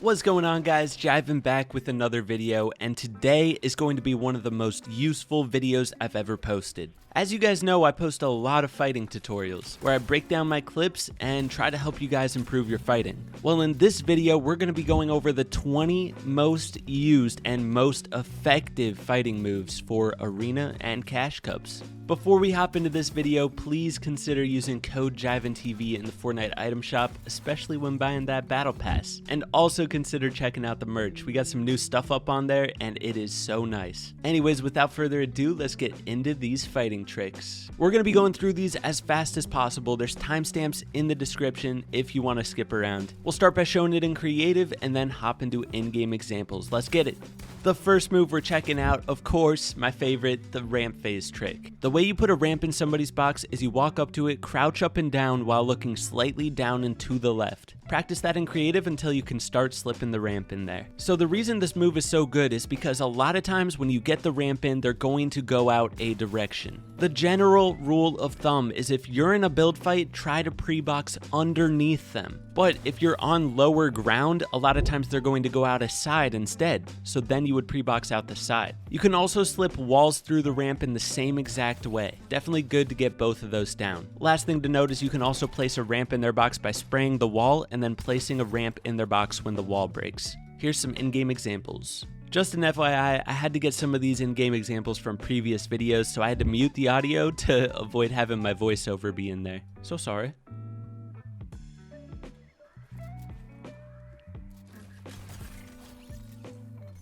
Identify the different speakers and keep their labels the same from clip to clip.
Speaker 1: What's going on, guys? Jivan back with another video, and today is going to be one of the most useful videos I've ever posted. As you guys know, I post a lot of fighting tutorials where I break down my clips and try to help you guys improve your fighting. Well, in this video, we're going to be going over the 20 most used and most effective fighting moves for Arena and Cash Cups. Before we hop into this video, please consider using code JivanTV in the Fortnite item shop, especially when buying that battle pass. And also consider checking out the merch. We got some new stuff up on there and it is so nice. Anyways, without further ado, let's get into these fighting tricks. We're going to be going through these as fast as possible. There's timestamps in the description if you want to skip around. We'll start by showing it in creative and then hop into in-game examples. Let's get it. The first move we're checking out, of course, my favorite, the ramp phase trick. The way you put a ramp in somebody's box is you walk up to it, crouch up and down while looking slightly down and to the left. Practice that in creative until you can start slipping the ramp in there. So the reason this move is so good is because a lot of times when you get the ramp in, they're going to go out a direction. The general rule of thumb is if you're in a build fight, try to pre-box underneath them. But if you're on lower ground, a lot of times they're going to go out a side instead. So then you would pre-box out the side. You can also slip walls through the ramp in the same exact way. Definitely good to get both of those down. Last thing to note is you can also place a ramp in their box by spraying the wall and then placing a ramp in their box when the wall breaks. Here's some in-game examples. Just an FYI, I had to get some of these in-game examples from previous videos, so I had to mute the audio to avoid having my voiceover be in there. So sorry.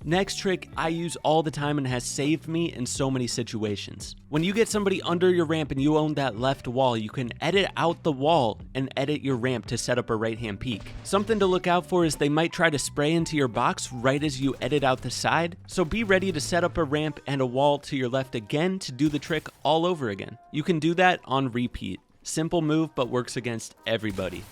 Speaker 1: Next trick I use all the time and has saved me in so many situations. When you get somebody under your ramp and you own that left wall, you can edit out the wall and edit your ramp to set up a right-hand peak. Something to look out for is they might try to spray into your box right as you edit out the side, so be ready to set up a ramp and a wall to your left again to do the trick all over again. You can do that on repeat. Simple move, but works against everybody.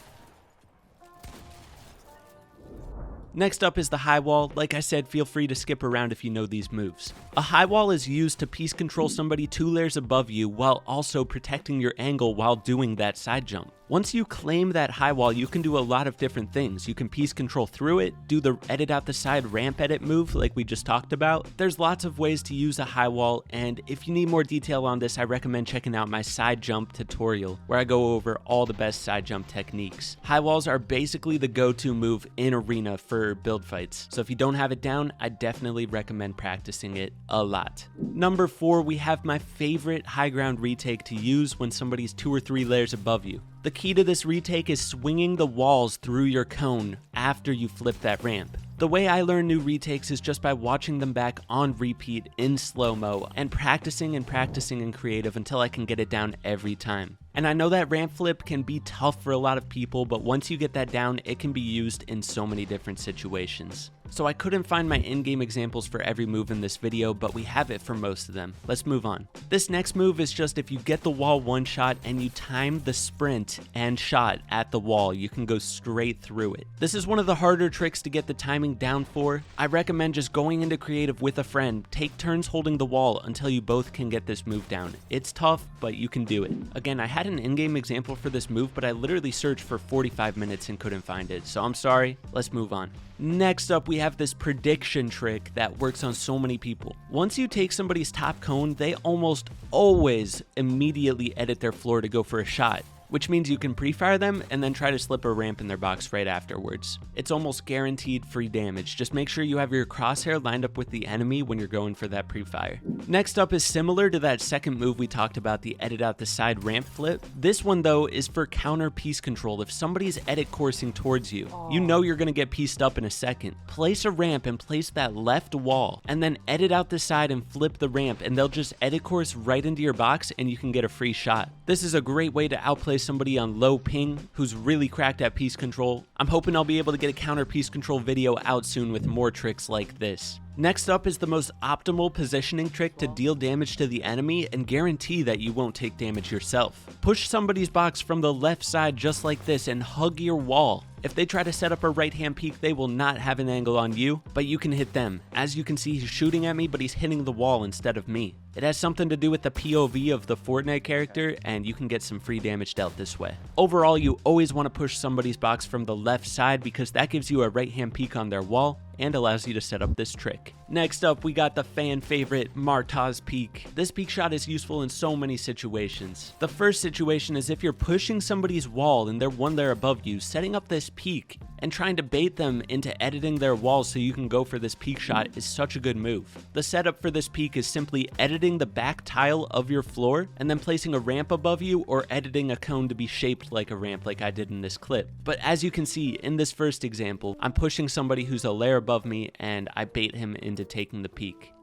Speaker 1: Next up is the high wall. Like I said, feel free to skip around if you know these moves. A high wall is used to piece control somebody 2 layers above you while also protecting your angle while doing that side jump. Once you claim that high wall, you can do a lot of different things. You can piece control through it, do the edit out the side ramp edit move like we just talked about. There's lots of ways to use a high wall, and if you need more detail on this, I recommend checking out my side jump tutorial where I go over all the best side jump techniques. High walls are basically the go-to move in Arena for build fights, so if you don't have it down, I definitely recommend practicing it a lot. Number 4, we have my favorite high ground retake to use when somebody's 2 or 3 layers above you. The key to this retake is swinging the walls through your cone after you flip that ramp. The way I learn new retakes is just by watching them back on repeat in slow-mo and practicing in creative until I can get it down every time. And I know that ramp flip can be tough for a lot of people, but once you get that down, it can be used in so many different situations. So I couldn't find my in-game examples for every move in this video, but we have it for most of them. Let's move on. This next move is just if you get the wall one shot and you time the sprint and shot at the wall, you can go straight through it. This is one of the harder tricks to get the timing down for. I recommend just going into creative with a friend. Take turns holding the wall until you both can get this move down. It's tough, but you can do it. Again, I had an in-game example for this move, but I literally searched for 45 minutes and couldn't find it, so I'm sorry. Let's move on. Next up, we have this prediction trick that works on so many people. Once you take somebody's top cone, they almost always immediately edit their floor to go for a shot, which means you can pre-fire them and then try to slip a ramp in their box right afterwards. It's almost guaranteed free damage. Just make sure you have your crosshair lined up with the enemy when you're going for that pre-fire. Next up is similar to that second move we talked about, the edit out the side ramp flip. This one though is for counter piece control. If somebody's edit coursing towards you, you know you're gonna get pieced up in a second. Place a ramp and place that left wall and then edit out the side and flip the ramp and they'll just edit course right into your box and you can get a free shot. This is a great way to outplay somebody on low ping who's really cracked at piece control. I'm hoping I'll be able to get a counter piece control video out soon with more tricks like this. Next up is the most optimal positioning trick to deal damage to the enemy and guarantee that you won't take damage yourself. Push somebody's box from the left side just like this and hug your wall. If they try to set up a right-hand peek, they will not have an angle on you, but you can hit them. As you can see, he's shooting at me, but he's hitting the wall instead of me. It has something to do with the POV of the Fortnite character, and you can get some free damage dealt this way. Overall, you always want to push somebody's box from the left side because that gives you a right-hand peek on their wall and allows you to set up this trick. Next up, we got the fan favorite Martoz Peak. This peak shot is useful in so many situations. The first situation is if you're pushing somebody's wall and they're one layer above you, setting up this peak and trying to bait them into editing their wall so you can go for this peak shot is such a good move. The setup for this peak is simply editing the back tile of your floor and then placing a ramp above you or editing a cone to be shaped like a ramp like I did in this clip. But as you can see in this first example, I'm pushing somebody who's a layer above me and I bait him into taking the peak.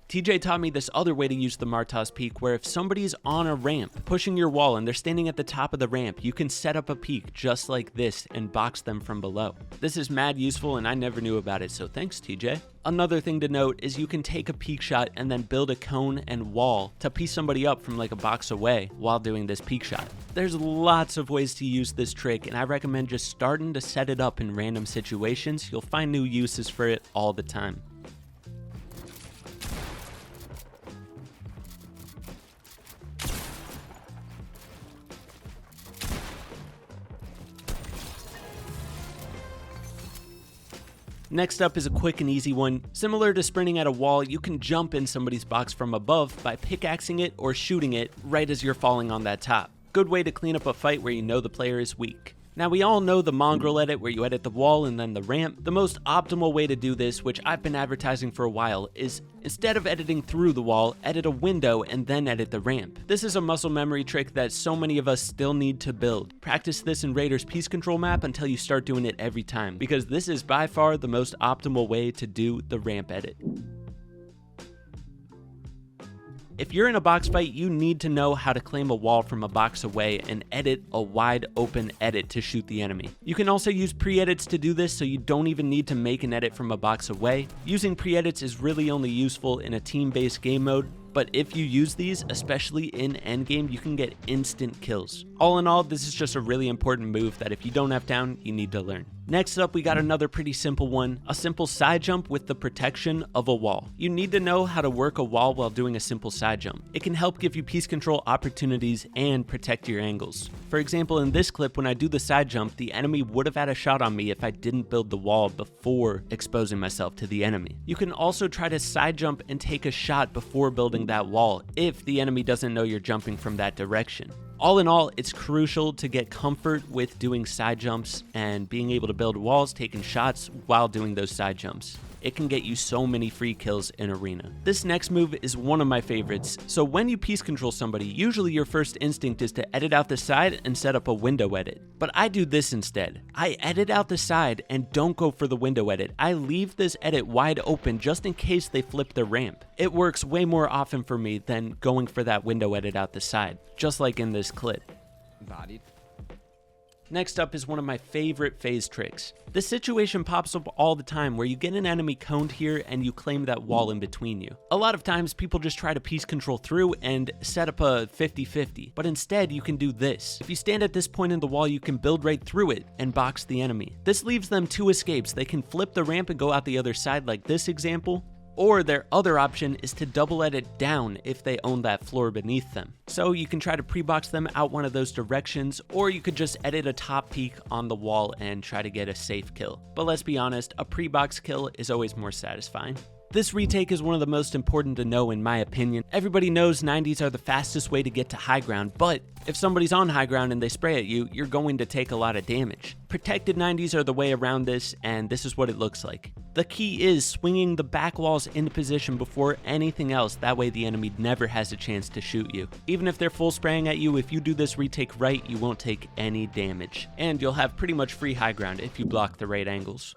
Speaker 1: TJ taught me this other way to use the Martoz Peak, where if somebody's on a ramp pushing your wall and they're standing at the top of the ramp, you can set up a peak just like this and box them from below. This is mad useful and I never knew about it, so thanks TJ. Another thing to note is you can take a peak shot and then build a cone and wall to piece somebody up from like a box away while doing this peak shot. There's lots of ways to use this trick and I recommend just starting to set it up in random situations. You'll find new uses for it all the time. Next up is a quick and easy one. Similar to sprinting at a wall, you can jump in somebody's box from above by pickaxing it or shooting it right as you're falling on that top. Good way to clean up a fight where you know the player is weak. Now we all know the mongrel edit where you edit the wall and then the ramp. The most optimal way to do this, which I've been advertising for a while, is instead of editing through the wall, edit a window and then edit the ramp. This is a muscle memory trick that so many of us still need to build. Practice this in Raider's Peace Control map until you start doing it every time, because this is by far the most optimal way to do the ramp edit. If you're in a box fight, you need to know how to claim a wall from a box away and edit a wide open edit to shoot the enemy. You can also use pre-edits to do this, so you don't even need to make an edit from a box away. Using pre-edits is really only useful in a team-based game mode, but if you use these, especially in endgame, you can get instant kills. All in all, this is just a really important move that if you don't have down, you need to learn. Next up, we got another pretty simple one, a simple side jump with the protection of a wall. You need to know how to work a wall while doing a simple side jump. It can help give you piece control opportunities and protect your angles. For example, in this clip, when I do the side jump, the enemy would have had a shot on me if I didn't build the wall before exposing myself to the enemy. You can also try to side jump and take a shot before building that wall if the enemy doesn't know you're jumping from that direction. All in all, it's crucial to get comfort with doing side jumps and being able to build walls, taking shots while doing those side jumps. It can get you so many free kills in Arena. This next move is one of my favorites. So when you piece control somebody, usually your first instinct is to edit out the side and set up a window edit. But I do this instead. I edit out the side and don't go for the window edit. I leave this edit wide open just in case they flip the ramp. It works way more often for me than going for that window edit out the side, just like in this clip.
Speaker 2: Bodied.
Speaker 1: Next up is one of my favorite phase tricks. This situation pops up all the time where you get an enemy coned here and you claim that wall in between you. A lot of times people just try to piece control through and set up a 50-50, but instead you can do this. If you stand at this point in the wall, you can build right through it and box the enemy. This leaves them two escapes. They can flip the ramp and go out the other side like this example, or their other option is to double edit down if they own that floor beneath them. So you can try to pre-box them out one of those directions, or you could just edit a top peak on the wall and try to get a safe kill. But let's be honest, a pre-box kill is always more satisfying. This retake is one of the most important to know in my opinion. Everybody knows 90s are the fastest way to get to high ground, but if somebody's on high ground and they spray at you, you're going to take a lot of damage. Protected 90s are the way around this, and this is what it looks like. The key is swinging the back walls into position before anything else, that way the enemy never has a chance to shoot you. Even if they're full spraying at you, if you do this retake right, you won't take any damage. And you'll have pretty much free high ground if you block the right angles.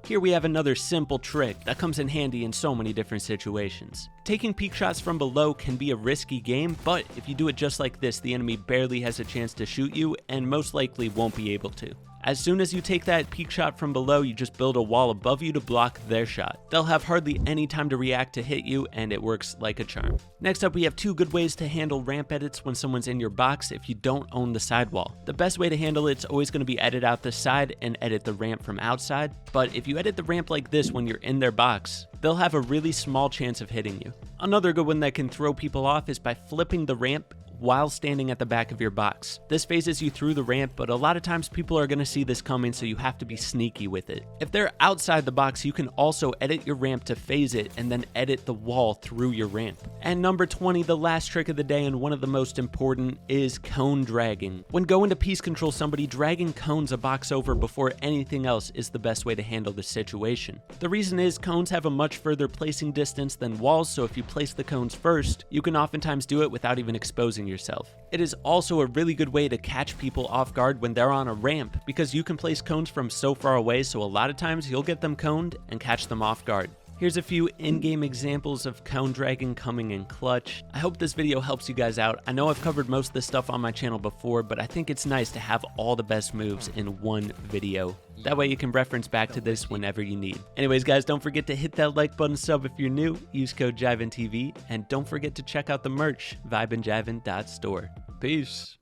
Speaker 1: Here we have another simple trick that comes in handy in so many different situations. Taking peek shots from below can be a risky game, but if you do it just like this, the enemy barely has a chance to shoot you and most likely won't be able to. As soon as you take that peek shot from below, you just build a wall above you to block their shot. They'll have hardly any time to react to hit you, and it works like a charm. Next up, we have 2 good ways to handle ramp edits when someone's in your box if you don't own the sidewall. The best way to handle it's always going to be edit out the side and edit the ramp from outside, but if you edit the ramp like this when you're in their box, they'll have a really small chance of hitting you. Another good one that can throw people off is by flipping the ramp while standing at the back of your box. This phases you through the ramp, but a lot of times people are going to see this coming, so you have to be sneaky with it. If they're outside the box, you can also edit your ramp to phase it and then edit the wall through your ramp. And number 20, the last trick of the day and one of the most important, is cone dragging. When going to piece control somebody, dragging cones a box over before anything else is the best way to handle this situation. The reason is cones have a much further placing distance than walls, so if you place the cones first, you can oftentimes do it without even exposing yourself. It is also a really good way to catch people off guard when they're on a ramp, because you can place cones from so far away, so a lot of times you'll get them coned and catch them off guard. Here's a few in-game examples of cone dragging coming in clutch. I hope this video helps you guys out. I know I've covered most of this stuff on my channel before, but I think it's nice to have all the best moves in one video. That way you can reference back to this whenever you need. Anyways, guys, don't forget to hit that like button, sub if you're new, use code JivanTV, and don't forget to check out the merch, vibeandjivin.store. Peace.